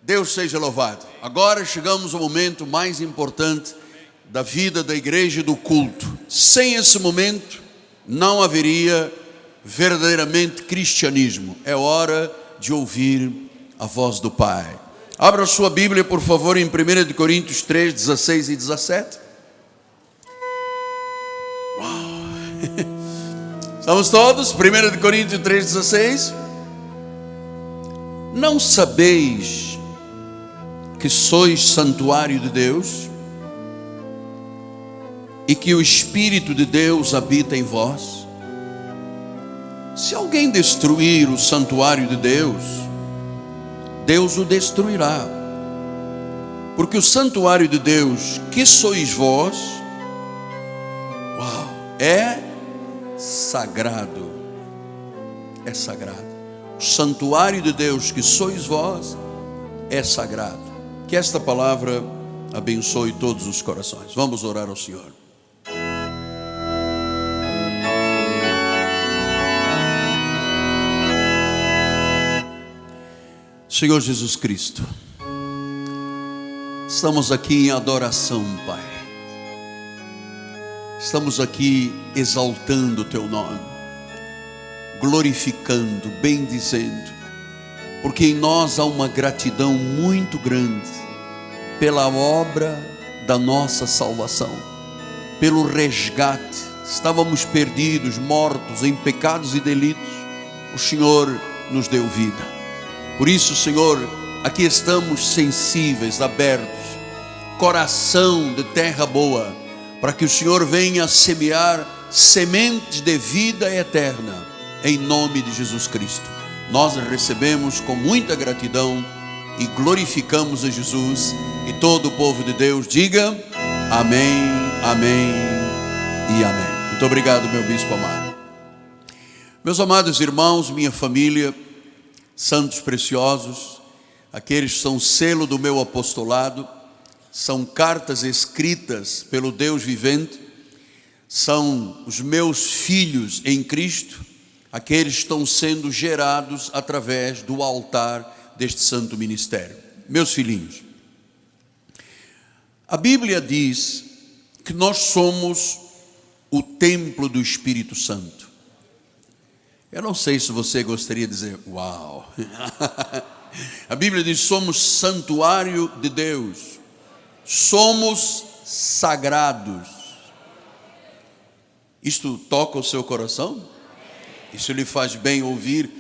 Deus seja louvado. Agora chegamos ao momento mais importante da vida da igreja e do culto. Sem esse momento não haveria verdadeiramente cristianismo. É hora de ouvir a voz do Pai. Abra sua Bíblia, por favor, em 1 Coríntios 3, 16 e 17. Estamos todos? 1 Coríntios 3, 16. Não sabeis que sois santuário de Deus e que o Espírito de Deus habita em vós? Se alguém destruir o santuário de Deus, Deus o destruirá, porque o santuário de Deus, que sois vós, é sagrado. É sagrado. O santuário de Deus, que sois vós, é sagrado. Que esta palavra abençoe todos os corações. Vamos orar ao Senhor. Senhor Jesus Cristo, estamos aqui em adoração, Pai. Estamos aqui exaltando o Teu nome, glorificando, bendizendo, porque em nós há uma gratidão muito grande pela obra da nossa salvação, pelo resgate. Estávamos perdidos, mortos em pecados e delitos. O Senhor nos deu vida. Por isso, Senhor, aqui estamos sensíveis, abertos, coração de terra boa, para que o Senhor venha semear sementes de vida eterna, em nome de Jesus Cristo. Nós recebemos com muita gratidão e glorificamos a Jesus, e todo o povo de Deus diga amém, amém e amém. Muito obrigado, meu bispo amado. Meus amados irmãos, minha família, santos preciosos, aqueles que são selo do meu apostolado, são cartas escritas pelo Deus vivente, são os meus filhos em Cristo, aqueles que estão sendo gerados através do altar deste santo ministério. Meus filhinhos, a Bíblia diz que nós somos o templo do Espírito Santo. Eu não sei se você gostaria de dizer, uau. A Bíblia diz, somos santuário de Deus, somos sagrados. Isto toca o seu coração? Isso lhe faz bem ouvir?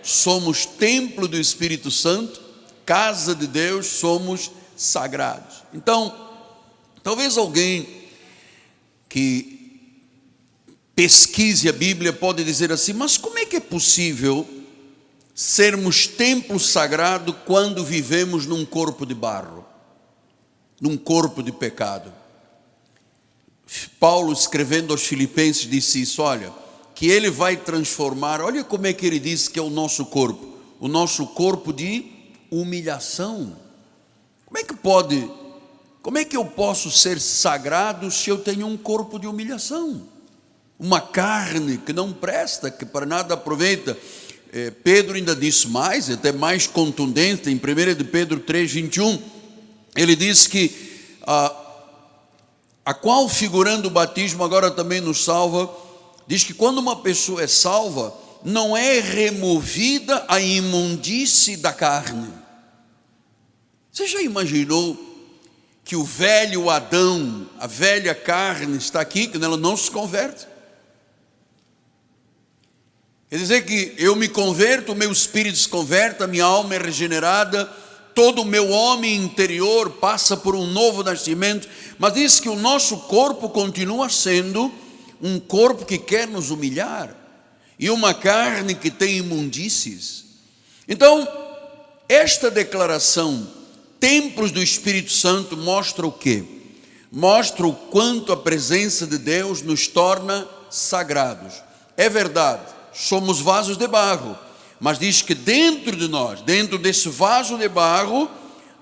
Somos templo do Espírito Santo, casa de Deus, somos sagrados. Então, talvez alguém que pesquise a Bíblia pode dizer assim, mas como é que é possível sermos templo sagrado quando vivemos num corpo de barro, num corpo de pecado? Paulo, escrevendo aos Filipenses, disse isso, olha, que ele vai transformar, olha como é que ele diz que é o nosso corpo de humilhação. Como é que eu posso ser sagrado se eu tenho um corpo de humilhação? Uma carne que não presta, que para nada aproveita. Pedro ainda disse mais, até mais contundente, em 1 de Pedro 3, 21, ele diz que a qual figurando o batismo agora também nos salva, diz que quando uma pessoa é salva, não é removida a imundície da carne. Você já imaginou que o velho Adão, a velha carne está aqui, que ela não se converte? Quer dizer que eu me converto, o meu espírito se converte, a minha alma é regenerada, todo o meu homem interior passa por um novo nascimento, mas diz que o nosso corpo continua sendo um corpo que quer nos humilhar, e uma carne que tem imundícies. Então, esta declaração, templos do Espírito Santo, mostra o quê? Mostra o quanto a presença de Deus nos torna sagrados. É verdade, somos vasos de barro, mas diz que dentro de nós, dentro desse vaso de barro,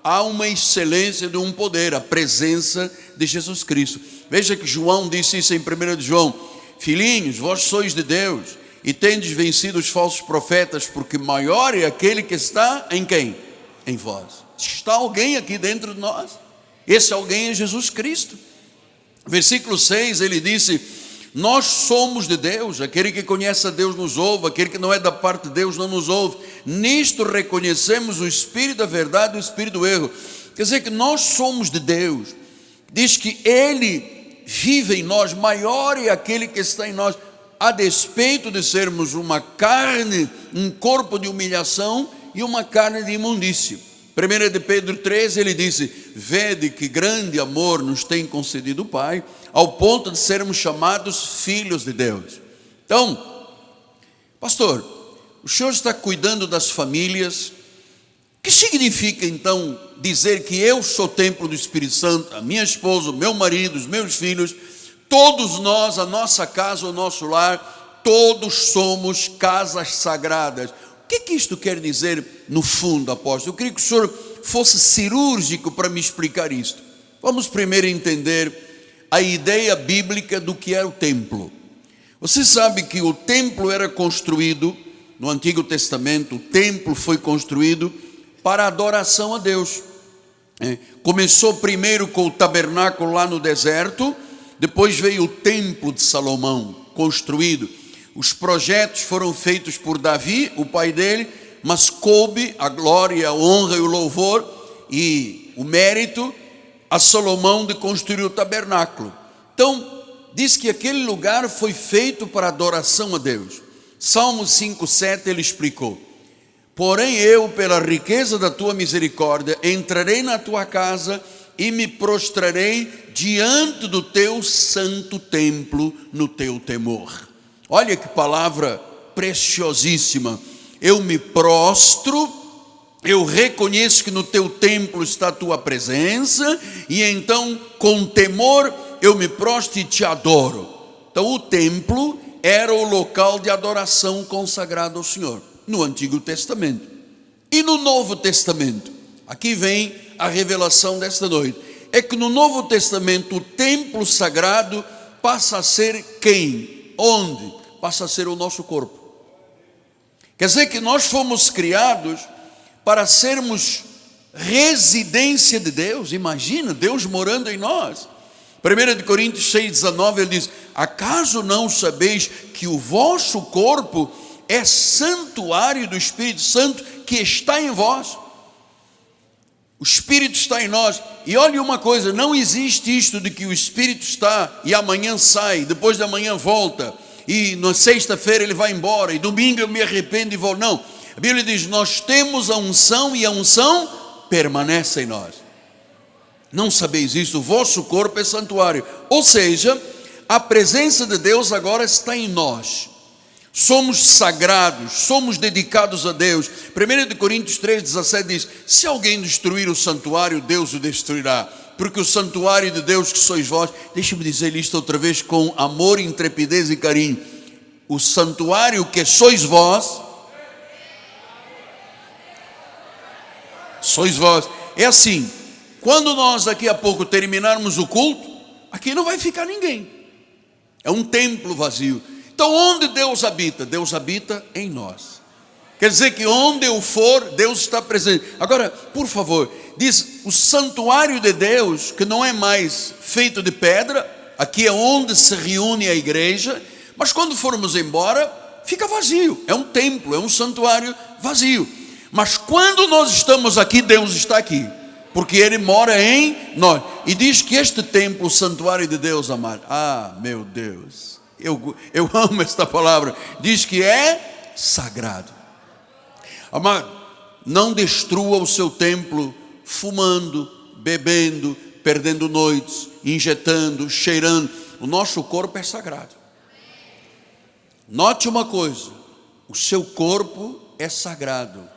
há uma excelência de um poder, a presença de Jesus Cristo. Veja que João disse isso em 1 de João, filhinhos, vós sois de Deus, e tendes vencido os falsos profetas, porque maior é aquele que está em quem? em vós. Está alguém aqui dentro de nós. Esse alguém é Jesus Cristo. Versículo 6, ele disse: nós somos de Deus, aquele que conhece a Deus nos ouve, aquele que não é da parte de Deus não nos ouve. Nisto reconhecemos o Espírito da verdade e o Espírito do erro. Quer dizer que nós somos de Deus. Diz que Ele vive em nós, maior é aquele que está em nós, a despeito de sermos uma carne, um corpo de humilhação e uma carne de imundícia. 1 de Pedro 3, ele disse: vede que grande amor nos tem concedido o Pai, ao ponto de sermos chamados filhos de Deus. Então, pastor, o senhor está cuidando das famílias. O que significa então dizer que eu sou templo do Espírito Santo, a minha esposa, o meu marido, os meus filhos, todos nós, a nossa casa, o nosso lar, todos somos casas sagradas? O que isto quer dizer no fundo, apóstolo? Eu queria que o senhor fosse cirúrgico para me explicar isto. Vamos primeiro entender a ideia bíblica do que era o templo. Você sabe que o templo era construído no Antigo Testamento. O templo foi construído para adoração a Deus. Começou primeiro com o tabernáculo lá no deserto, depois veio o templo de Salomão construído. Os projetos foram feitos por Davi, o pai dele, mas coube a glória, a honra e o louvor e o mérito a Salomão de construir o tabernáculo. Então, diz que aquele lugar foi feito para adoração a Deus. Salmo 5,7 ele explicou: porém eu, pela riqueza da tua misericórdia, entrarei na tua casa e me prostrarei diante do teu santo templo no teu temor. Olha que palavra preciosíssima. Eu me prostro, eu reconheço que no teu templo está a tua presença, e então com temor eu me prostro e te adoro. Então o templo era o local de adoração consagrado ao Senhor, no Antigo Testamento. E no Novo Testamento, aqui vem a revelação desta noite, é que no Novo Testamento o templo sagrado passa a ser quem? Onde? Passa a ser o nosso corpo. Quer dizer que nós fomos criados para sermos residência de Deus. Imagina, Deus morando em nós. 1 Coríntios 6,19 ele diz: acaso não sabeis que o vosso corpo é santuário do Espírito Santo que está em vós? O Espírito está em nós. E olha uma coisa, não existe isto de que o Espírito está e amanhã sai, depois da manhã volta, e na sexta-feira ele vai embora, e domingo eu me arrependo e volto. Não, a Bíblia diz: nós temos a unção e a unção permanece em nós. Não sabeis isso? O vosso corpo é santuário. Ou seja, a presença de Deus agora está em nós. Somos sagrados, somos dedicados a Deus. 1 Coríntios 3,17 diz: se alguém destruir o santuário, Deus o destruirá, porque o santuário de Deus que sois vós. Deixa-me dizer isto outra vez com amor, intrepidez e carinho. O santuário que sois vós, sois vós. É assim, quando nós daqui a pouco terminarmos o culto, aqui não vai ficar ninguém. É um templo vazio. Então onde Deus habita? Deus habita em nós. Quer dizer que onde eu for, Deus está presente. Agora, por favor, diz o santuário de Deus, que não é mais feito de pedra, aqui é onde se reúne a igreja, mas quando formos embora, fica vazio. É um templo, é um santuário vazio. Mas quando nós estamos aqui, Deus está aqui, porque Ele mora em nós. E diz que este templo, o santuário de Deus, amado, meu Deus, eu amo esta palavra, diz que é sagrado. Amado, não destrua o seu templo fumando, bebendo, perdendo noites, injetando, cheirando. O nosso corpo é sagrado. Note uma coisa: o seu corpo é sagrado.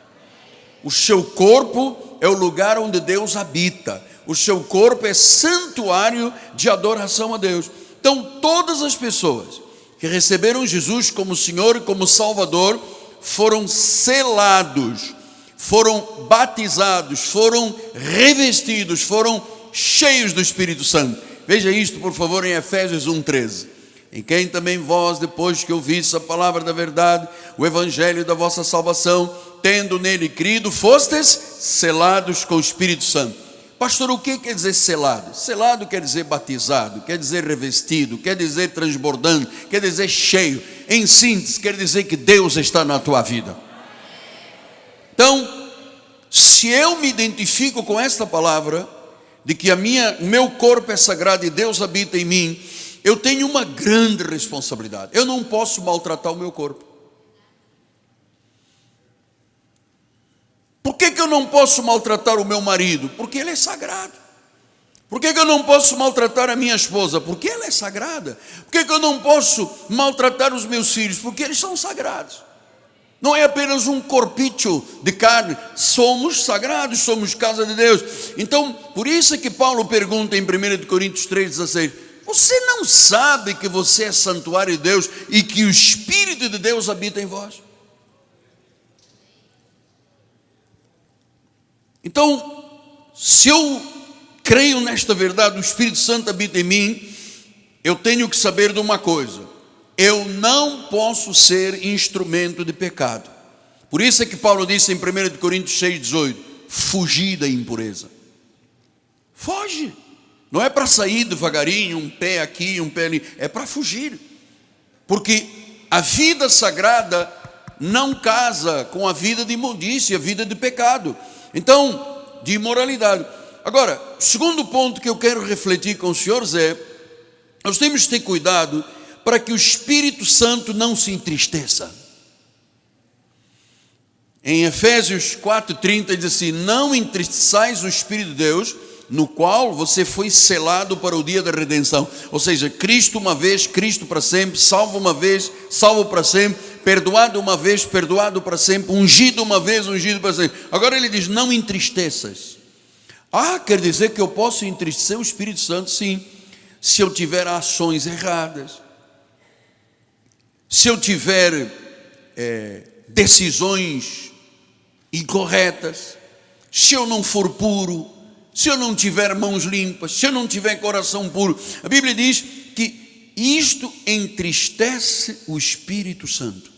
O seu corpo é o lugar onde Deus habita. O seu corpo é santuário de adoração a Deus. Então todas as pessoas que receberam Jesus como Senhor e como Salvador foram selados, foram batizados, foram revestidos, foram cheios do Espírito Santo. Veja isto, por favor, em Efésios 1,13. em quem também vós, depois que ouvistes a palavra da verdade, o evangelho da vossa salvação, tendo nele crido, fostes selados com o Espírito Santo. Pastor, o que quer dizer selado? Selado quer dizer batizado, quer dizer revestido, quer dizer transbordando, quer dizer cheio. Em síntese, quer dizer que Deus está na tua vida. Então, se eu me identifico com esta palavra, de que o meu corpo é sagrado e Deus habita em mim, eu tenho uma grande responsabilidade. Eu não posso maltratar o meu corpo. Por que eu não posso maltratar o meu marido? Porque ele é sagrado. Por que eu não posso maltratar a minha esposa? Porque ela é sagrada. Por que eu não posso maltratar os meus filhos? Porque eles são sagrados. Não é apenas um corpício de carne, somos sagrados, somos casa de Deus. Então, por isso é que Paulo pergunta em 1 Coríntios 3,16: você não sabe que você é santuário de Deus e que o Espírito de Deus habita em vós? Então, se eu creio nesta verdade, o Espírito Santo habita em mim, eu tenho que saber de uma coisa: eu não posso ser instrumento de pecado. Por isso é que Paulo disse em 1 Coríntios 6,18: fugir da impureza. Foge. Não é para sair devagarinho, um pé aqui, um pé ali, é para fugir. Porque a vida sagrada não casa com a vida de imundícia, a vida de pecado. Então, de imoralidade. Agora, o segundo ponto que eu quero refletir com os senhores é: nós temos que ter cuidado para que o Espírito Santo não se entristeça. Em Efésios 4,30 diz assim: não entristeçais o Espírito de Deus, no qual você foi selado para o dia da redenção. Ou seja, Cristo uma vez, Cristo para sempre, salvo uma vez, salvo para sempre, perdoado uma vez, perdoado para sempre, ungido uma vez, ungido para sempre. Agora ele diz: não entristeças. Quer dizer que eu posso entristecer o Espírito Santo? Sim, se eu tiver ações erradas, se eu tiver decisões incorretas, se eu não for puro, se eu não tiver mãos limpas, se eu não tiver coração puro. A Bíblia diz que isto entristece o Espírito Santo.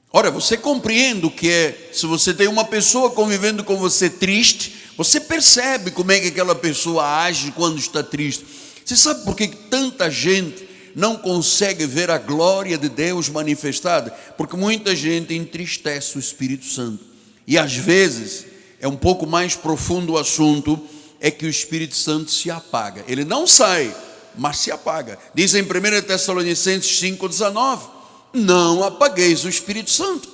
Ora, você compreende o que é, se você tem uma pessoa convivendo com você triste, você percebe como é que aquela pessoa age quando está triste. Você sabe por que tanta gente não consegue ver a glória de Deus manifestada? Porque muita gente entristece o Espírito Santo. E às vezes, é um pouco mais profundo o assunto, é que o Espírito Santo se apaga. Ele não sai, mas se apaga. Diz em 1 Tessalonicenses 5,19: não apagueis o Espírito Santo.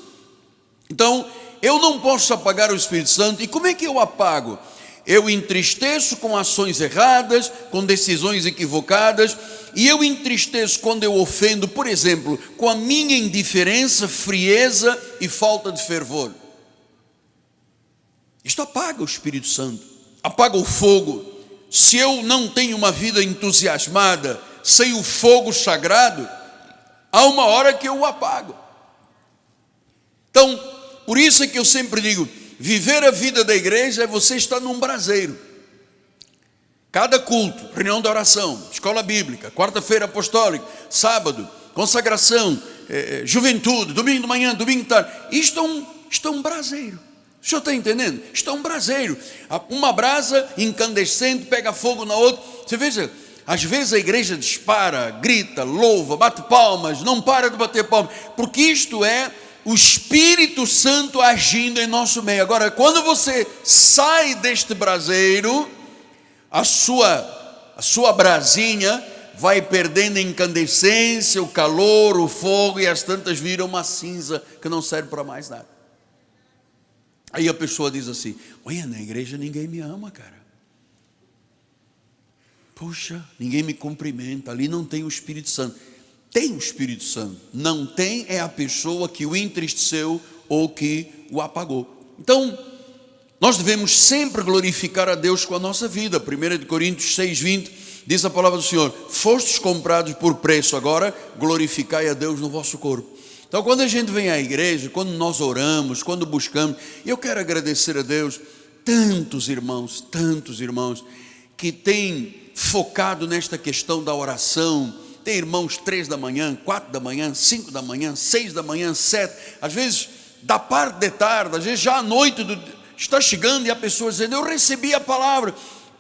Então, eu não posso apagar o Espírito Santo. E como é que eu apago? Eu entristeço com ações erradas, com decisões equivocadas, e eu entristeço quando eu ofendo, por exemplo, com a minha indiferença, frieza e falta de fervor. Isto apaga o Espírito Santo, apaga o fogo. Se eu não tenho uma vida entusiasmada, sem o fogo sagrado, há uma hora que eu o apago. Então, por isso é que eu sempre digo: viver a vida da igreja é você estar num braseiro. Cada culto, reunião de oração, escola bíblica, quarta-feira apostólica, sábado, consagração, juventude, domingo de manhã, domingo de tarde. Isto é um braseiro. O senhor está entendendo? Isto é um braseiro. Uma brasa incandescente pega fogo na outra. Você veja, às vezes a igreja dispara, grita, louva, bate palmas, não para de bater palmas, porque isto é o Espírito Santo agindo em nosso meio. Agora, quando você sai deste braseiro, a sua brasinha vai perdendo a incandescência, o calor, o fogo, e as tantas viram uma cinza que não serve para mais nada. Aí a pessoa diz assim: olha, na igreja ninguém me ama, cara. Puxa, ninguém me cumprimenta, ali não tem o Espírito Santo. Tem o Espírito Santo, não tem é a pessoa que o entristeceu ou que o apagou. Então, nós devemos sempre glorificar a Deus com a nossa vida. 1 Coríntios 6,20 diz a palavra do Senhor: fostes comprados por preço, agora glorificai a Deus no vosso corpo. Então, quando a gente vem à igreja, quando nós oramos, quando buscamos, eu quero agradecer a Deus, tantos irmãos que têm focado nesta questão da oração. Tem irmãos 3 da manhã, 4 da manhã, 5 da manhã, 6 da manhã, 7, às vezes da parte de tarde, às vezes já à noite está chegando e a pessoa dizendo: eu recebi a palavra.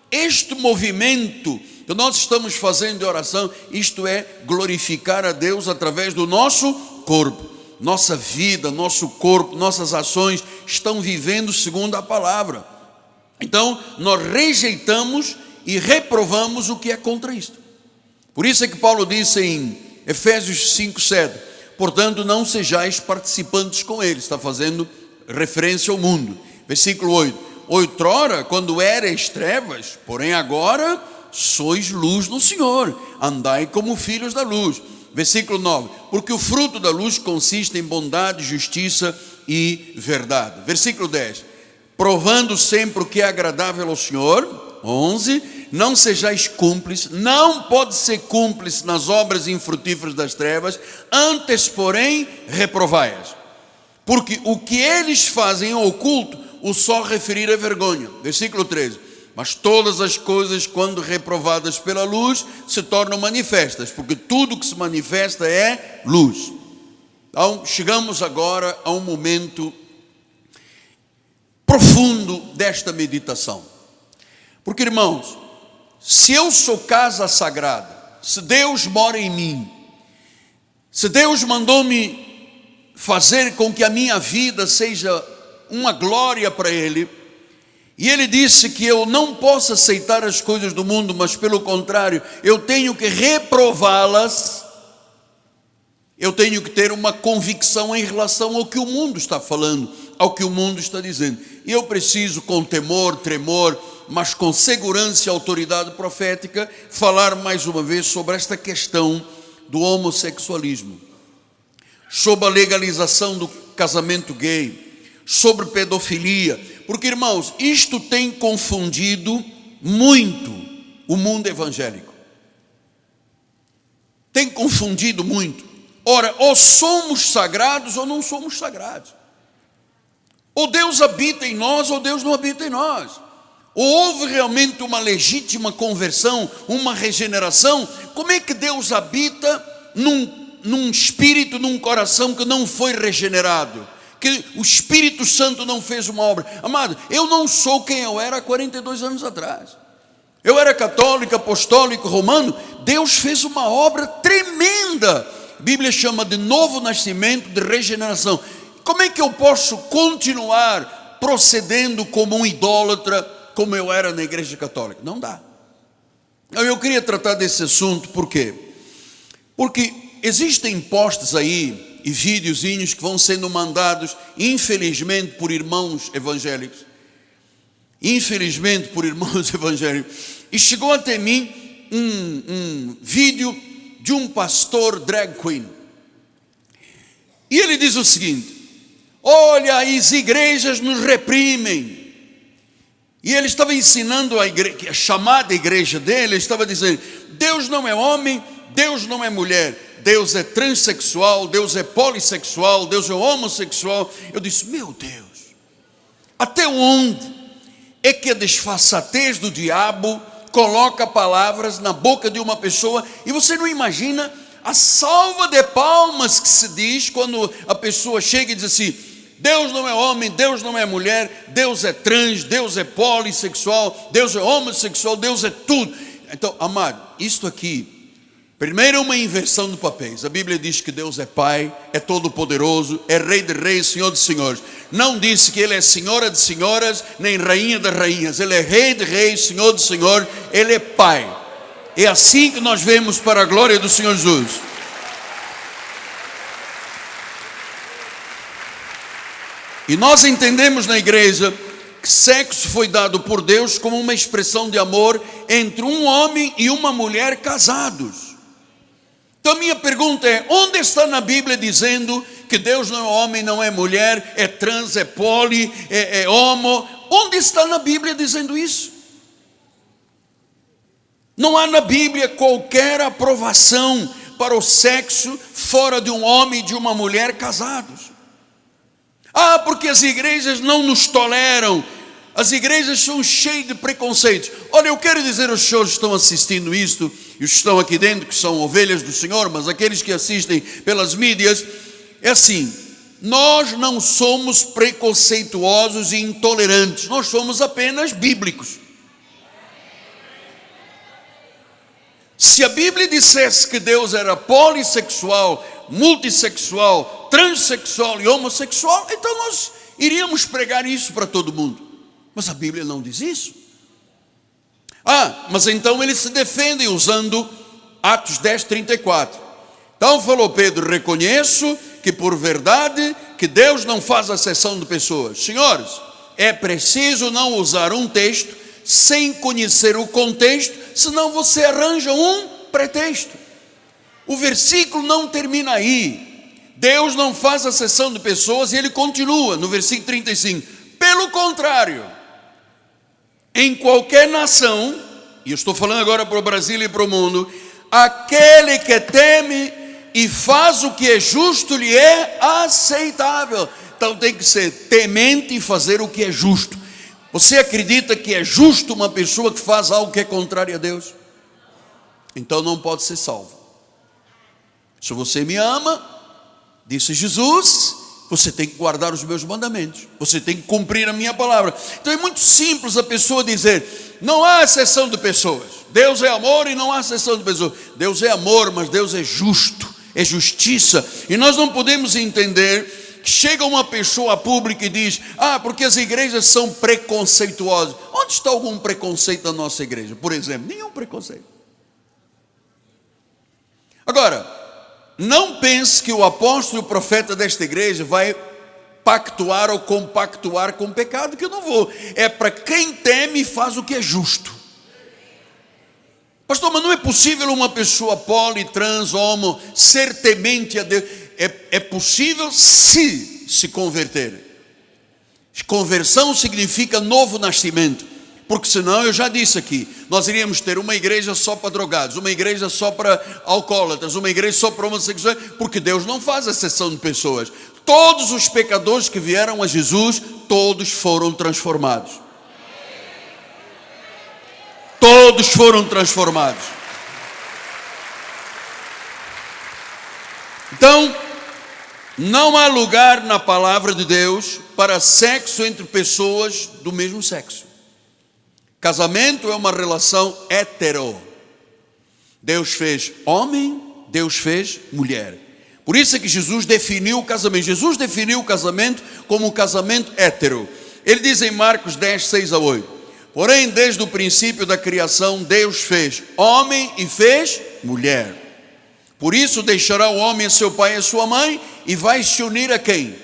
Este movimento que nós estamos fazendo de oração, isto é glorificar a Deus através do nosso corpo. Nossa vida, nosso corpo, nossas ações estão vivendo segundo a palavra. Então nós rejeitamos e reprovamos o que é contra isto. Por isso é que Paulo disse em Efésios 5:7: portanto não sejais participantes com eles. Está fazendo referência ao mundo. Versículo 8: outrora, quando erais trevas, porém agora sois luz no Senhor, andai como filhos da luz. Versículo 9: porque o fruto da luz consiste em bondade, justiça e verdade. Versículo 10: provando sempre o que é agradável ao Senhor. 11: não sejais cúmplices, não pode ser cúmplice nas obras infrutíferas das trevas, antes porém reprovai-as, porque o que eles fazem em oculto, o só referir é vergonha. Versículo 13: mas todas as coisas, quando reprovadas pela luz, se tornam manifestas, porque tudo que se manifesta é luz. Então chegamos agora a um momento profundo desta meditação. Porque, irmãos, se eu sou casa sagrada, se Deus mora em mim, se Deus mandou-me fazer com que a minha vida seja uma glória para Ele, e Ele disse que eu não posso aceitar as coisas do mundo, mas pelo contrário, eu tenho que reprová-las. Eu tenho que ter uma convicção em relação ao que o mundo está falando, ao que o mundo está dizendo. E eu preciso, com temor, tremor, mas com segurança e autoridade profética, falar mais uma vez sobre esta questão do homossexualismo, sobre a legalização do casamento gay, sobre pedofilia. Porque, irmãos, isto tem confundido muito o mundo evangélico. Tem confundido muito. Ora, ou somos sagrados ou não somos sagrados. Ou Deus habita em nós ou Deus não habita em nós. Ou houve realmente uma legítima conversão, uma regeneração. Como é que Deus habita num espírito, num coração que não foi regenerado? Que o Espírito Santo não fez uma obra. Amado, eu não sou quem eu era há 42 anos atrás. Eu era católico, apostólico, romano. Deus fez uma obra tremenda. A Bíblia chama de novo nascimento, de regeneração. Como é que eu posso continuar procedendo como um idólatra, como eu era na igreja católica? Não dá. Eu queria tratar desse assunto, por quê? Porque existem posts aí e videozinhos que vão sendo mandados, infelizmente, por irmãos evangélicos. Infelizmente, por irmãos evangélicos. E chegou até mim um vídeo de um pastor drag queen. E ele diz o seguinte: olha, as igrejas nos reprimem. E ele estava ensinando a chamada igreja dele, ele estava dizendo: Deus não é homem, Deus não é mulher, Deus é transexual, Deus é polissexual, Deus é homossexual. Eu disse: meu Deus, até onde é que a desfaçatez do diabo coloca palavras na boca de uma pessoa? E você não imagina a salva de palmas que se diz quando a pessoa chega e diz assim: Deus não é homem, Deus não é mulher, Deus é trans, Deus é polissexual, Deus é homossexual, Deus é tudo. Então, amado, isto aqui, primeiro é uma inversão de papéis. A Bíblia diz que Deus é Pai, é todo-poderoso, é Rei de reis, Senhor de senhores. Não disse que Ele é Senhora de senhoras, nem Rainha das rainhas. Ele é Rei de reis, Senhor de senhores, Ele é Pai. É assim que nós vemos, para a glória do Senhor Jesus. E nós entendemos na igreja que sexo foi dado por Deus como uma expressão de amor entre um homem e uma mulher casados. Então a minha pergunta é: onde está na Bíblia dizendo que Deus não é homem, não é mulher, é trans, é poli, é homo? Onde está na Bíblia dizendo isso? Não há na Bíblia qualquer aprovação para o sexo fora de um homem e de uma mulher casados. Ah, porque as igrejas não nos toleram. as igrejas são cheias de preconceitos. Olha, eu quero dizer aos senhores que estão assistindo isto, e os que estão aqui dentro, que são ovelhas do Senhor, mas aqueles que assistem pelas mídias, é assim: nós não somos preconceituosos e intolerantes, nós somos apenas bíblicos. Se a Bíblia dissesse que Deus era polissexual, multissexual, transexual e homossexual, então nós iríamos pregar isso para todo mundo. Mas a Bíblia não diz isso. Mas então eles se defendem usando Atos 10, 34. Então falou Pedro: reconheço que por verdade que Deus não faz acepção de pessoas. Senhores, é preciso não usar um texto sem conhecer o contexto, senão você arranja um pretexto. O versículo não termina aí. Deus não faz acepção de pessoas, e ele continua no versículo 35. Pelo contrário, em qualquer nação, e eu estou falando agora para o Brasil e para o mundo, aquele que teme e faz o que é justo lhe é aceitável. Então tem que ser temente e fazer o que é justo. Você acredita que é justo uma pessoa que faz algo que é contrário a Deus? Então não pode ser salvo. Se você me ama, disse Jesus, você tem que guardar os meus mandamentos, você tem que cumprir a minha palavra. Então é muito simples a pessoa dizer: não há exceção de pessoas. Deus é amor e não há exceção de pessoas. Deus é amor, mas Deus é justo, é justiça. E nós não podemos entender que chega uma pessoa pública e diz: porque as igrejas são preconceituosas. Onde está algum preconceito da nossa igreja, por exemplo? Nenhum preconceito. Agora, não pense que o apóstolo e o profeta desta igreja vai pactuar ou compactuar com o pecado, que eu não vou. É para quem teme e faz o que é justo. Pastor, mas não é possível uma pessoa poli, trans, homo ser temente a Deus. É possível se converter. Conversão significa novo nascimento. Porque senão, eu já disse aqui, nós iríamos ter uma igreja só para drogados, uma igreja só para alcoólatras, uma igreja só para homossexuais, porque Deus não faz exceção de pessoas. Todos os pecadores que vieram a Jesus, todos foram transformados. Todos foram transformados. Então, não há lugar na palavra de Deus para sexo entre pessoas do mesmo sexo. Casamento é uma relação hetero. Deus fez homem, Deus fez mulher. Por isso é que Jesus definiu o casamento. Jesus definiu o casamento como um casamento hetero. Ele diz em Marcos 10, 6 a 8: porém, desde o princípio da criação, Deus fez homem e fez mulher. Por isso deixará o homem a seu pai e a sua mãe, e vai se unir a quem?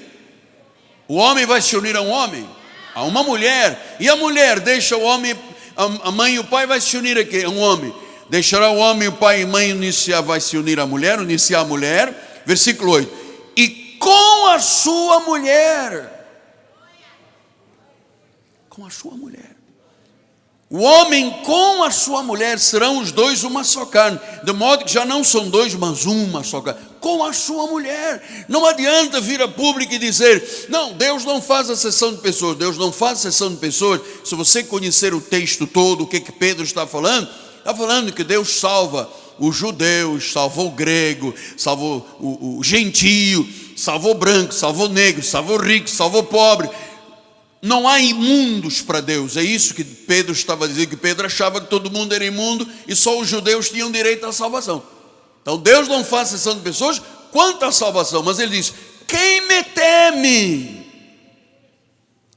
O homem vai se unir a um homem, a uma mulher, e a mulher deixa o homem, a mãe e o pai vai se unir a quem? A um homem. Deixará o homem, o pai e a mãe vai se unir à mulher, iniciar a mulher. Versículo 8: e com a sua mulher. Com a sua mulher. O homem com a sua mulher serão os dois uma só carne, de modo que já não são dois, mas uma só carne. Com a sua mulher. Não adianta vir a público e dizer: não, Deus não faz acepção de pessoas. Deus não faz acepção de pessoas. Se você conhecer o texto todo, o que Pedro está falando que Deus salva os judeus, salvou o grego, salvou o gentio, salvou o branco, salvou o negro, salvou o rico, salvou o pobre. Não há imundos para Deus. É isso que Pedro estava dizendo, que Pedro achava que todo mundo era imundo e só os judeus tinham direito à salvação. Então Deus não faz exceção de pessoas quanto à salvação, mas ele diz: quem me teme?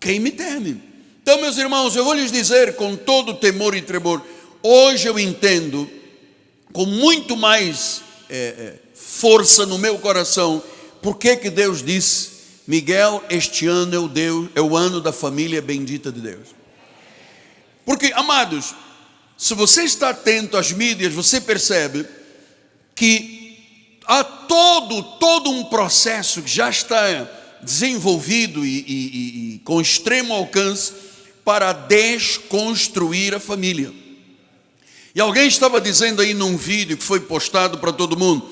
Quem me teme? Então, meus irmãos, eu vou lhes dizer com todo temor e tremor, hoje eu entendo com muito mais força no meu coração porque que Deus disse: Miguel, este ano é o ano da família bendita de Deus. Porque, amados, se você está atento às mídias, você percebe que há todo um processo que já está desenvolvido e com extremo alcance para desconstruir a família. E alguém estava dizendo aí num vídeo que foi postado para todo mundo,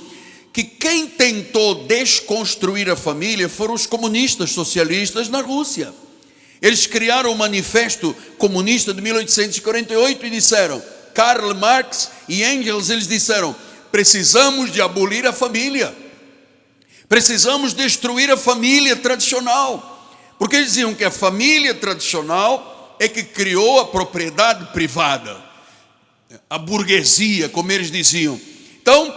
que quem tentou desconstruir a família foram os comunistas socialistas na Rússia. Eles criaram o Manifesto Comunista de 1848 e disseram, Karl Marx e Engels, eles disseram, precisamos de abolir a família. Precisamos destruir a família tradicional. Porque eles diziam que a família tradicional é que criou a propriedade privada, a burguesia, como eles diziam. Então,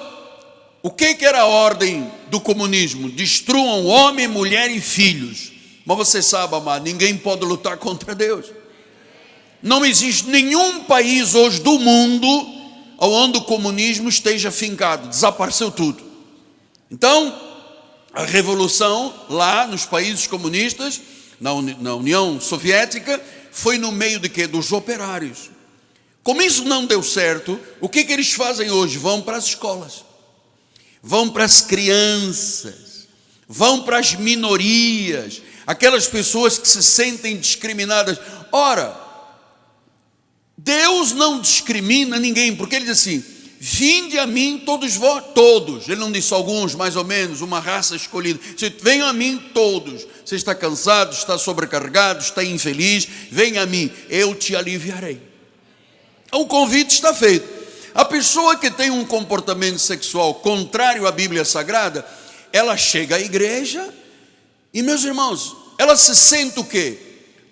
o que era a ordem do comunismo? Destruam homem, mulher e filhos. Mas você sabe, amado, ninguém pode lutar contra Deus. Não existe nenhum país hoje do mundo onde o comunismo esteja fincado. Desapareceu tudo. Então, a revolução lá nos países comunistas, na União Soviética, foi no meio de quê? Dos operários. Como isso não deu certo, o que eles fazem hoje? Vão para as escolas, vão para as crianças, vão para as minorias, aquelas pessoas que se sentem discriminadas. Ora, Deus não discrimina ninguém, porque Ele diz assim, vinde a mim todos vós, todos. Ele não disse alguns, mais ou menos, uma raça escolhida. Venham a mim todos. Você está cansado, está sobrecarregado, está infeliz, venha a mim, eu te aliviarei. O convite está feito. A pessoa que tem um comportamento sexual contrário à Bíblia Sagrada, ela chega à igreja e, meus irmãos, ela se sente o quê?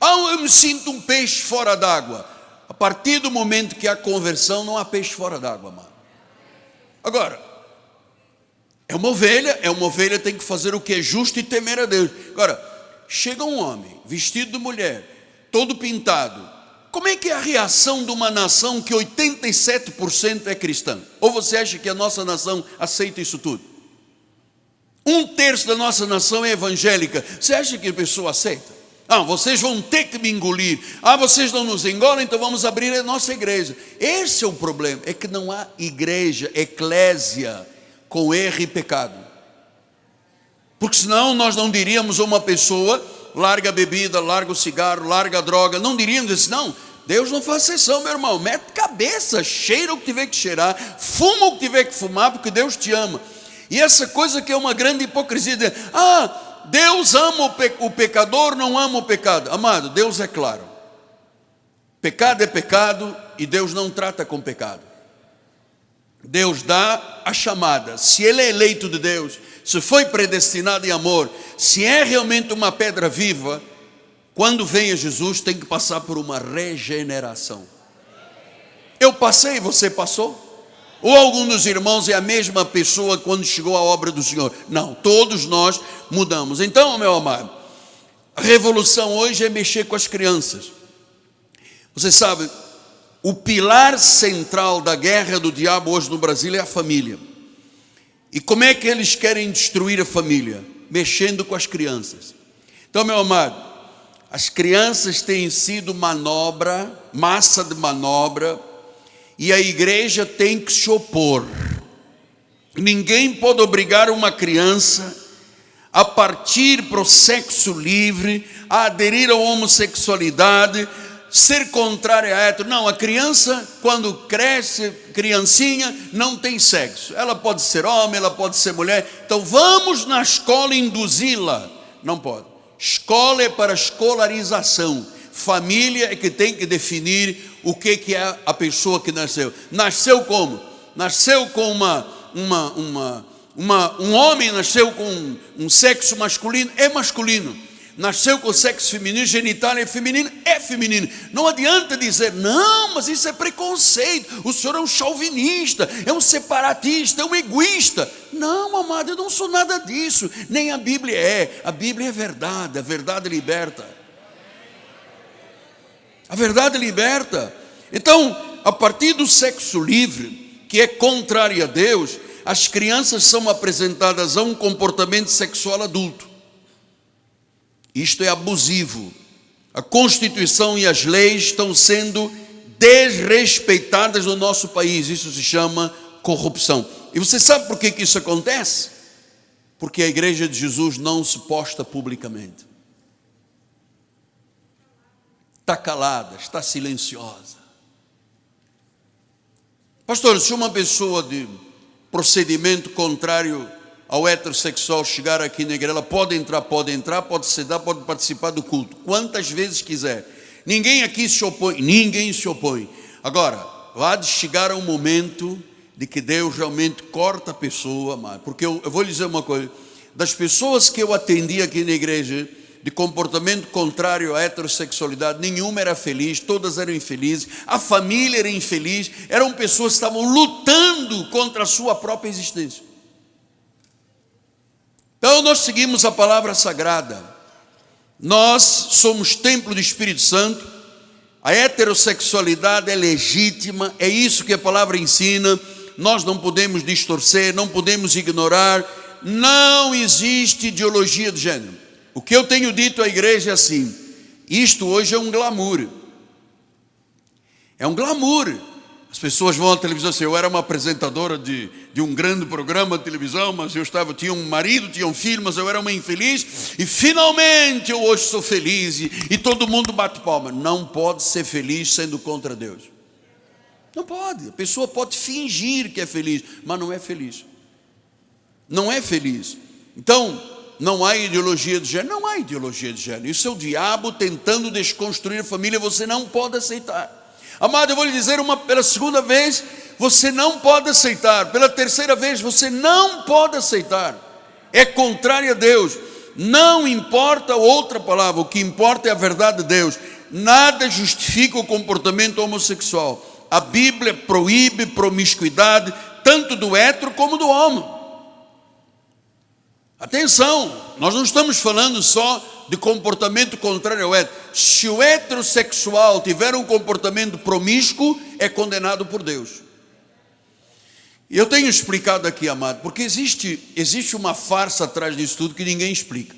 Eu me sinto um peixe fora d'água. A partir do momento que há conversão, não há peixe fora d'água, mano. Agora, é uma ovelha tem que fazer o que é justo e temer a Deus. Agora, chega um homem, vestido de mulher, todo pintado. Como é que é a reação de uma nação que 87% é cristã? Ou você acha que a nossa nação aceita isso tudo? 1/3 da nossa nação é evangélica. Você acha que a pessoa aceita? Vocês vão ter que me engolir. Vocês não nos engolem, então vamos abrir a nossa igreja. Esse é o problema, é que não há igreja, eclésia, com erro e pecado. Porque senão nós não diríamos a uma pessoa, larga a bebida, larga o cigarro, larga a droga. Não diríamos assim, não, Deus não faz exceção, meu irmão. Mete cabeça, cheira o que tiver que cheirar, fuma o que tiver que fumar, porque Deus te ama. E essa coisa que é uma grande hipocrisia, de, Deus ama o pecador, não ama o pecado. Amado, Deus é claro. Pecado é pecado e Deus não trata com pecado. Deus dá a chamada. Se ele é eleito de Deus, se foi predestinado em amor, se é realmente uma pedra viva, quando vem a Jesus tem que passar por uma regeneração. Eu passei, você passou? Ou algum dos irmãos é a mesma pessoa quando chegou a obra do Senhor? Não, todos nós mudamos. Então, meu amado, a revolução hoje é mexer com as crianças. Você sabe, o pilar central da guerra do diabo hoje no Brasil é a família. E como é que eles querem destruir a família? Mexendo com as crianças. Então, meu amado, as crianças têm sido massa de manobra, e a igreja tem que se opor. Ninguém pode obrigar uma criança a partir para o sexo livre, a aderir à homossexualidade, ser contrária a hétero. Não, a criança, quando cresce, criancinha, não tem sexo. Ela pode ser homem, ela pode ser mulher. Então vamos na escola induzi-la. Não pode. Escola é para escolarização. Família é que tem que definir o que é a pessoa que nasceu. Nasceu como? Nasceu com um homem, nasceu com um sexo masculino, é masculino. Nasceu com sexo feminino, genital é feminino, é feminino. Não adianta dizer, não, mas isso é preconceito. O senhor é um chauvinista, é um separatista, é um egoísta. Não, amado, eu não sou nada disso. Nem a Bíblia é. A Bíblia é verdade, a verdade liberta. A verdade liberta. Então, a partir do sexo livre, que é contrário a Deus, as crianças são apresentadas a um comportamento sexual adulto. Isto é abusivo. A Constituição e as leis estão sendo desrespeitadas no nosso país. Isso se chama corrupção. E você sabe por que isso acontece? Porque a igreja de Jesus não se posta publicamente. Está calada, está silenciosa. Pastor, se uma pessoa de procedimento contrário ao heterossexual chegar aqui na igreja. Ela pode entrar, pode sentar, pode participar do culto, quantas vezes quiser. Ninguém aqui se opõe, ninguém se opõe. Agora, há de chegar um momento de que Deus realmente corta a pessoa, amado. Porque eu vou lhe dizer uma coisa, das pessoas que eu atendi aqui na igreja, de comportamento contrário à heterossexualidade, nenhuma era feliz, todas eram infelizes, a família era infeliz, eram pessoas que estavam lutando contra a sua própria existência. Então nós seguimos a palavra sagrada, nós somos templo do Espírito Santo, a heterossexualidade é legítima, é isso que a palavra ensina, nós não podemos distorcer, não podemos ignorar, não existe ideologia de gênero. O que eu tenho dito à igreja é assim, isto hoje é um glamour. É um glamour. As pessoas vão à televisão assim, eu era uma apresentadora de um grande programa de televisão, mas tinha um marido, tinha um filho, mas eu era uma infeliz, e finalmente eu hoje sou feliz, e todo mundo bate palma. Não pode ser feliz sendo contra Deus. Não pode. A pessoa pode fingir que é feliz, mas não é feliz. Não é feliz. Então, não há ideologia de gênero, não há ideologia de gênero. Isso é o diabo tentando desconstruir a família, você não pode aceitar. Amado, eu vou lhe dizer pela segunda vez, você não pode aceitar. Pela terceira vez, você não pode aceitar. É contrário a Deus. Não importa outra palavra, o que importa é a verdade de Deus. Nada justifica o comportamento homossexual. A Bíblia proíbe promiscuidade, tanto do hétero como do homo. Atenção, nós não estamos falando só de comportamento contrário ao hétero. Se o heterossexual tiver um comportamento promíscuo, é condenado por Deus. E eu tenho explicado aqui, amado, porque existe uma farsa atrás disso tudo que ninguém explica,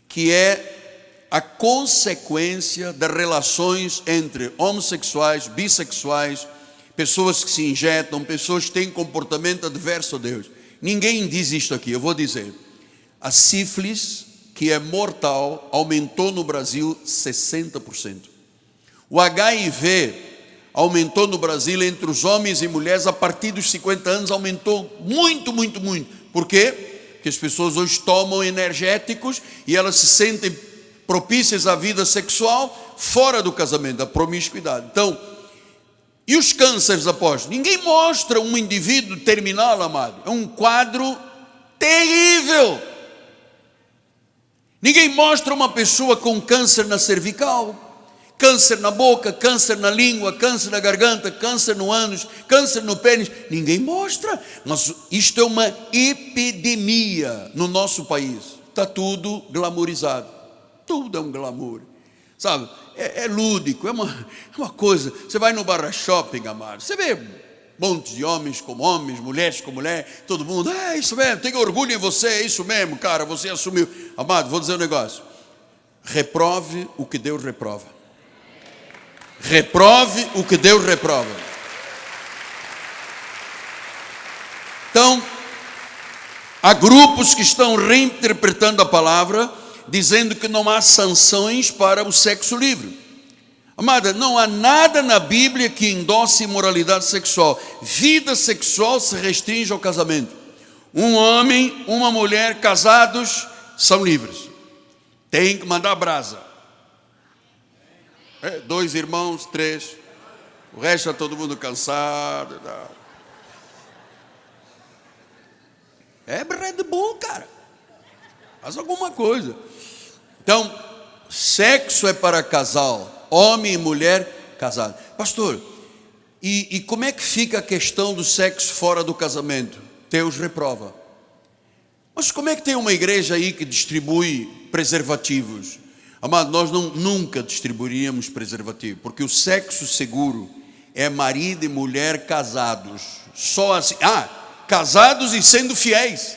que é a consequência das relações entre homossexuais, bissexuais, pessoas que se injetam, pessoas que têm comportamento adverso a Deus. Ninguém diz isto aqui, eu vou dizer. A sífilis, que é mortal, aumentou no Brasil 60%. O HIV aumentou no Brasil entre os homens e mulheres a partir dos 50 anos, aumentou muito, muito, muito. Por quê? Porque as pessoas hoje tomam energéticos e elas se sentem propícias à vida sexual fora do casamento, a promiscuidade. Então, e os cânceres, apóstolo? Ninguém mostra um indivíduo terminal, amado. É um quadro terrível. Ninguém mostra uma pessoa com câncer na cervical, câncer na boca, câncer na língua, câncer na garganta, câncer no ânus, câncer no pênis. Ninguém mostra. Mas isto é uma epidemia no nosso país. Está tudo glamorizado. Tudo é um glamour. Sabe? É lúdico, é uma coisa. Você vai no Barra Shopping, amado, você vê montes de homens como homens, mulheres como mulher, todo mundo, é isso mesmo, tenho orgulho em você, é isso mesmo, cara, você assumiu. Amado, vou dizer um negócio, reprove o que Deus reprova. Reprove o que Deus reprova. Então, há grupos que estão reinterpretando a palavra, dizendo que não há sanções para o sexo livre. Amada, não há nada na Bíblia que endosse imoralidade sexual. Vida sexual se restringe ao casamento. Um homem, uma mulher casados são livres. Tem que mandar brasa. 2 irmãos, 3. O resto está todo mundo cansado. É Red Bull, cara. Faz alguma coisa. Então, sexo é para casal. Homem e mulher casado. Pastor, e como é que fica a questão do sexo fora do casamento? Deus reprova. Mas como é que tem uma igreja aí que distribui preservativos? Amado, nós nunca distribuiríamos preservativo, porque o sexo seguro é marido e mulher casados. Só assim. Casados e sendo fiéis.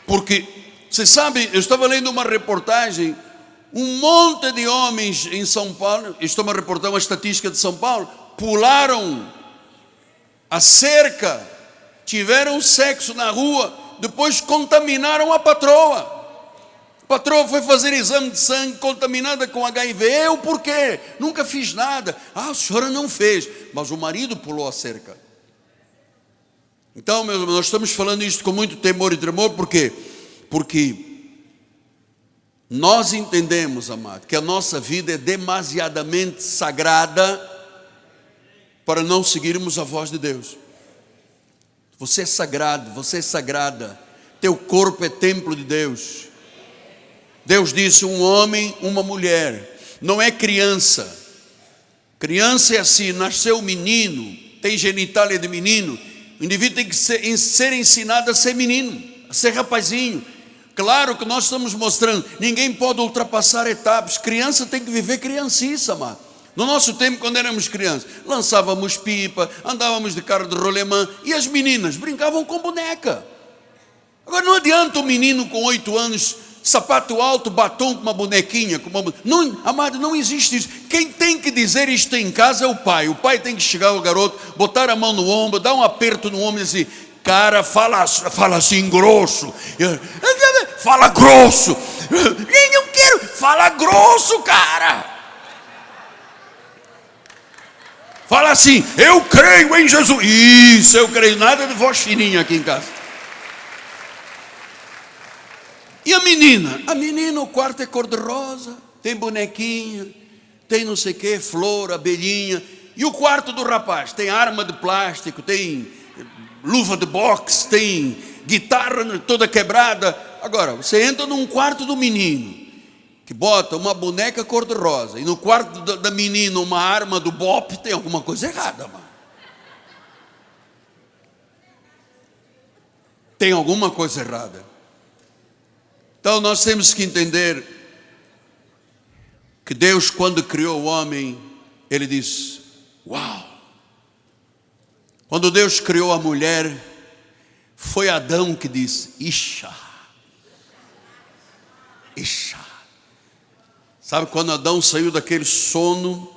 Porque, você sabe, eu estava lendo uma reportagem. Um monte de homens em São Paulo, estou a reportar uma estatística de São Paulo, pularam a cerca, tiveram sexo na rua, depois contaminaram a patroa. A patroa foi fazer exame de sangue, contaminada com HIV. Eu por quê? Nunca fiz nada. A senhora não fez, mas o marido pulou a cerca. Então, meus irmãos, nós estamos falando isso com muito temor e tremor, por quê? Porque nós entendemos, amado, que a nossa vida é demasiadamente sagrada para não seguirmos a voz de Deus. Você é sagrado, você é sagrada, teu corpo é templo de Deus. Deus disse: um homem, uma mulher, não é criança. Criança é assim, nasceu um menino, tem genitália de menino, o indivíduo tem que ser ensinado a ser menino, a ser rapazinho. Claro que nós estamos mostrando, ninguém pode ultrapassar etapas, criança tem que viver criancice, amado. No nosso tempo, quando éramos crianças, lançávamos pipa, andávamos de carro de rolemã, e as meninas brincavam com boneca. Agora não adianta um menino com 8 anos, sapato alto, batom com uma bonequinha, Não, amado, não existe isso. Quem tem que dizer isto em casa é o pai. O pai tem que chegar ao garoto, botar a mão no ombro, dar um aperto no ombro e dizer: cara, fala assim grosso, fala grosso, eu não quero, fala grosso, cara. Fala assim: eu creio em Jesus. Isso, eu creio. Nada de voz fininha aqui em casa. E a menina? A menina, o quarto é cor-de-rosa, tem bonequinha, tem não sei o que, flor, abelhinha. E o quarto do rapaz? Tem arma de plástico, tem luva de boxe, tem guitarra toda quebrada. Agora, você entra num quarto do menino, que bota uma boneca cor-de-rosa, e no quarto da menina uma arma do BOP, tem alguma coisa errada, mano. Tem alguma coisa errada. Então nós temos que entender que Deus, quando criou o homem, Ele disse: uau! Quando Deus criou a mulher, foi Adão que disse: Isha. Isha. Sabe quando Adão saiu daquele sono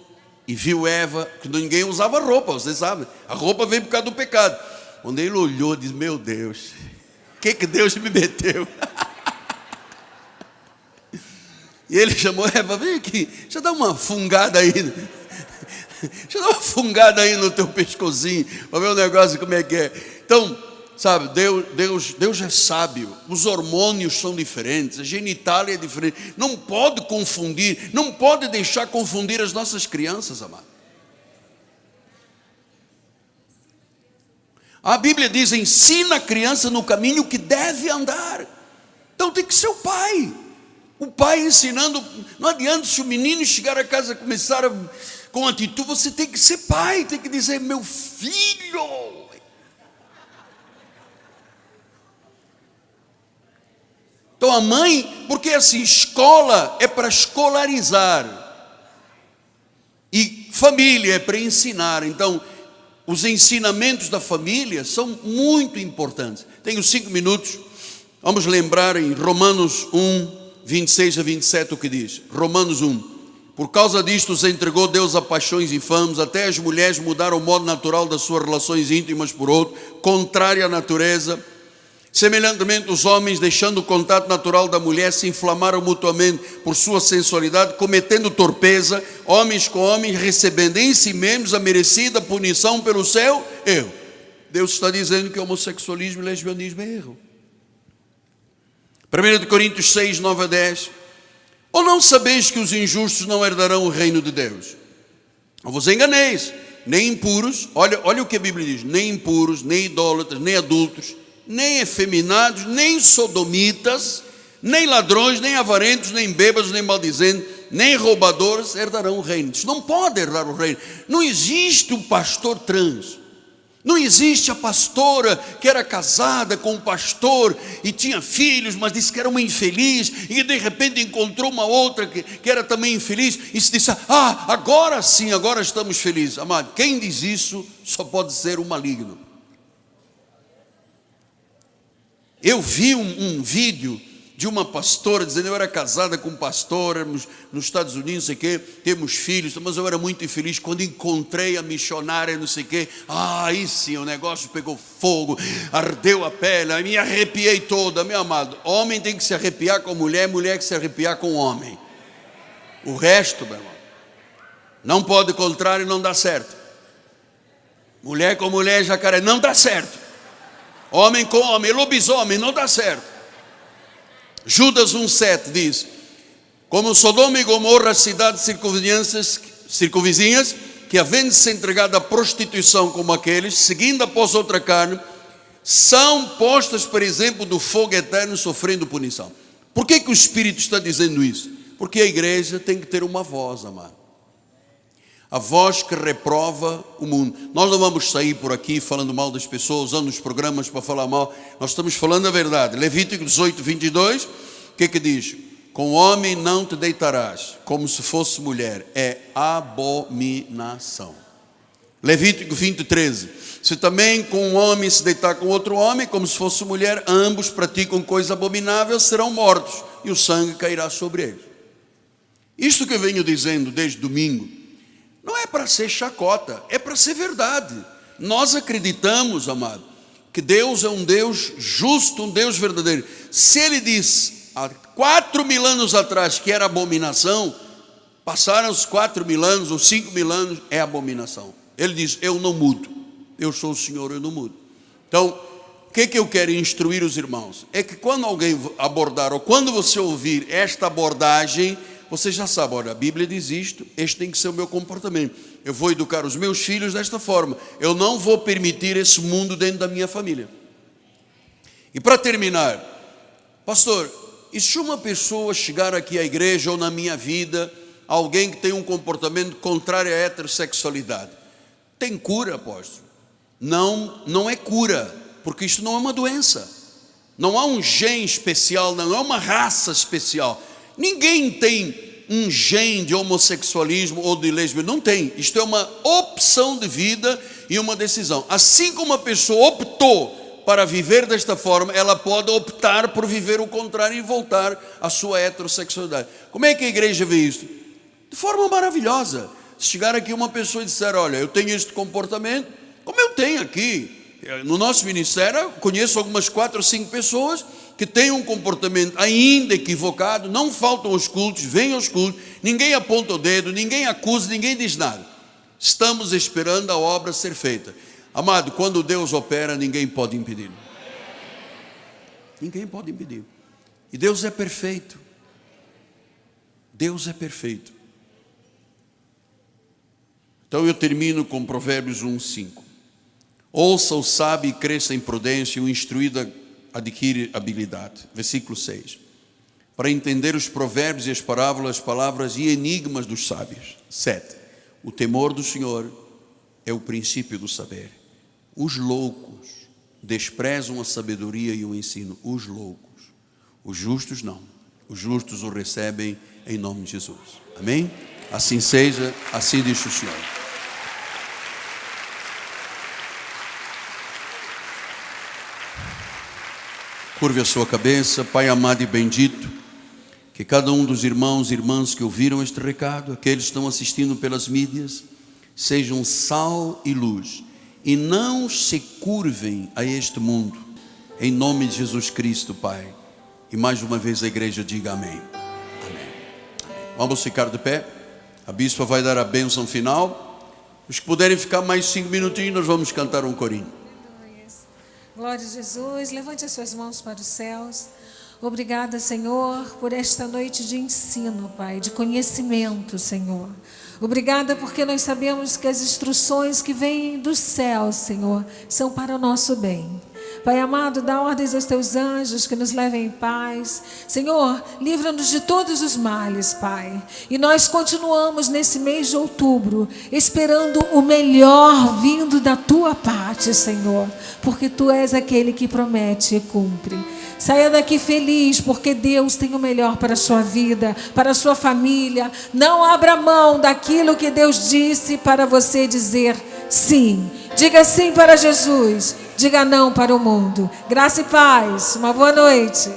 e viu Eva, que ninguém usava roupa, vocês sabem, a roupa veio por causa do pecado. Quando ele olhou, disse: meu Deus, o que Deus me meteu? E ele chamou Eva: vem aqui, deixa eu dar uma fungada aí. Deixa eu dar uma fungada aí no teu pescocinho, para ver o negócio como é que é. Então, sabe, Deus é sábio. Os hormônios são diferentes, a genitália é diferente. Não pode confundir, não pode deixar confundir as nossas crianças, amado. A Bíblia diz: ensina a criança no caminho que deve andar. Então tem que ser o pai. O pai ensinando. Não adianta, se o menino chegar a casa e começar com atitude, você tem que ser pai, tem que dizer: meu filho. Então a mãe, porque assim, escola é para escolarizar, e família é para ensinar. Então, os ensinamentos da família são muito importantes. Tenho 5 minutos, vamos lembrar em Romanos 1, 26 a 27 o que diz. Romanos 1: por causa disto os entregou Deus a paixões infames, até as mulheres mudaram o modo natural das suas relações íntimas por outro, contrário à natureza. Semelhantemente, os homens, deixando o contato natural da mulher, se inflamaram mutuamente por sua sensualidade, cometendo torpeza, homens com homens, recebendo em si mesmos a merecida punição pelo seu erro. Deus está dizendo que homossexualismo e lesbianismo é erro. 1 Coríntios 6, 9 a 10. Ou não sabeis que os injustos não herdarão o reino de Deus? Não vos enganeis, nem impuros, olha o que a Bíblia diz: nem impuros, nem idólatras, nem adúlteros, nem efeminados, nem sodomitas, nem ladrões, nem avarentos, nem bêbados, nem maldizentes, nem roubadores herdarão o reino. Isso não pode herdar o reino. Não existe um pastor trans. Não existe a pastora que era casada com um pastor e tinha filhos, mas disse que era uma infeliz, e de repente encontrou uma outra que era também infeliz, e se disse: ah, agora sim, agora estamos felizes. Amado, quem diz isso só pode ser um maligno. Eu vi um vídeo de uma pastora dizendo: eu era casada com um pastor, éramos nos Estados Unidos, não sei o quê, temos filhos, mas eu era muito infeliz quando encontrei a missionária, não sei o quê. Aí sim, o negócio pegou fogo, ardeu a pele, aí me arrepiei toda. Meu amado, homem tem que se arrepiar com mulher, mulher que se arrepiar com homem. O resto, meu irmão, não pode, o contrário, não dá certo. Mulher com mulher, jacaré, não dá certo. homem com homem, lobisomem, não dá certo. Judas 1,7 diz: como Sodoma e Gomorra, cidades circunvizinhas, que havendo-se entregado à prostituição como aqueles, seguindo após outra carne, são postas, por exemplo, do fogo eterno, sofrendo punição. Por que o Espírito está dizendo isso? Porque a igreja tem que ter uma voz, amado. A voz que reprova o mundo. Nós não vamos sair por aqui falando mal das pessoas, usando os programas para falar mal. Nós estamos falando a verdade. Levítico 18:22, o que diz? Com homem não te deitarás, como se fosse mulher. É abominação. Levítico 20:13. Se também com um homem se deitar com outro homem, como se fosse mulher, ambos praticam coisa abominável, serão mortos, e o sangue cairá sobre eles. Isto que eu venho dizendo desde domingo, não é para ser chacota, é para ser verdade. Nós acreditamos, amado, que Deus é um Deus justo, um Deus verdadeiro. Se Ele disse há 4.000 anos atrás que era abominação, passaram os 4.000 anos ou 5.000 anos, é abominação. Ele diz: eu não mudo, eu sou o Senhor, eu não mudo. Então, o que eu quero instruir os irmãos? É que quando alguém abordar, ou quando você ouvir esta abordagem, você já sabe, olha, a Bíblia diz isto, este tem que ser o meu comportamento. Eu vou educar os meus filhos desta forma. Eu não vou permitir esse mundo dentro da minha família. E para terminar, pastor, e se uma pessoa chegar aqui à igreja ou na minha vida, alguém que tem um comportamento contrário à heterossexualidade, tem cura, apóstolo? Não é cura, porque isso não é uma doença. Não há um gene especial, não é uma raça especial. Ninguém tem um gene de homossexualismo ou de lesbianismo, não tem. Isto é uma opção de vida e uma decisão. Assim como uma pessoa optou para viver desta forma, ela pode optar por viver o contrário e voltar à sua heterossexualidade. Como é que a igreja vê isso? De forma maravilhosa. Se chegar aqui uma pessoa e disser: olha, eu tenho este comportamento, como eu tenho aqui no nosso ministério, eu conheço algumas 4 ou 5 pessoas que têm um comportamento ainda equivocado, não faltam aos cultos, vêm aos cultos, ninguém aponta o dedo, ninguém acusa, ninguém diz nada. Estamos esperando a obra ser feita. Amado, quando Deus opera, ninguém pode impedir. Ninguém pode impedir. E Deus é perfeito. Deus é perfeito. Então eu termino com Provérbios 1:5. Ouça o sábio e cresça em prudência, e o instruído adquire habilidade. Versículo 6. Para entender os provérbios e as palavras e enigmas dos sábios. 7. O temor do Senhor é o princípio do saber. Os loucos desprezam a sabedoria e o ensino. Os loucos. Os justos não. Os justos o recebem em nome de Jesus. Amém? Assim seja, assim diz o Senhor. Curve a sua cabeça. Pai amado e bendito, que cada um dos irmãos e irmãs que ouviram este recado, aqueles que estão assistindo pelas mídias, sejam sal e luz, e não se curvem a este mundo, em nome de Jesus Cristo, Pai. E mais uma vez a igreja diga amém. Amém. Vamos ficar de pé. A bispa vai dar a bênção final. Os que puderem ficar mais 5 minutinhos, nós vamos cantar um corinho. Glória a Jesus, levante as suas mãos para os céus. Obrigada, Senhor, por esta noite de ensino, Pai, de conhecimento, Senhor. Obrigada porque nós sabemos que as instruções que vêm do céu, Senhor, são para o nosso bem. Pai amado, dá ordens aos teus anjos que nos levem em paz. Senhor, livra-nos de todos os males, Pai. E nós continuamos nesse mês de outubro, esperando o melhor vindo da tua parte, Senhor. Porque tu és aquele que promete e cumpre. Saia daqui feliz, porque Deus tem o melhor para a sua vida, para a sua família. Não abra mão daquilo que Deus disse para você dizer sim. Diga sim para Jesus. Diga não para o mundo. Graça e paz. Uma boa noite.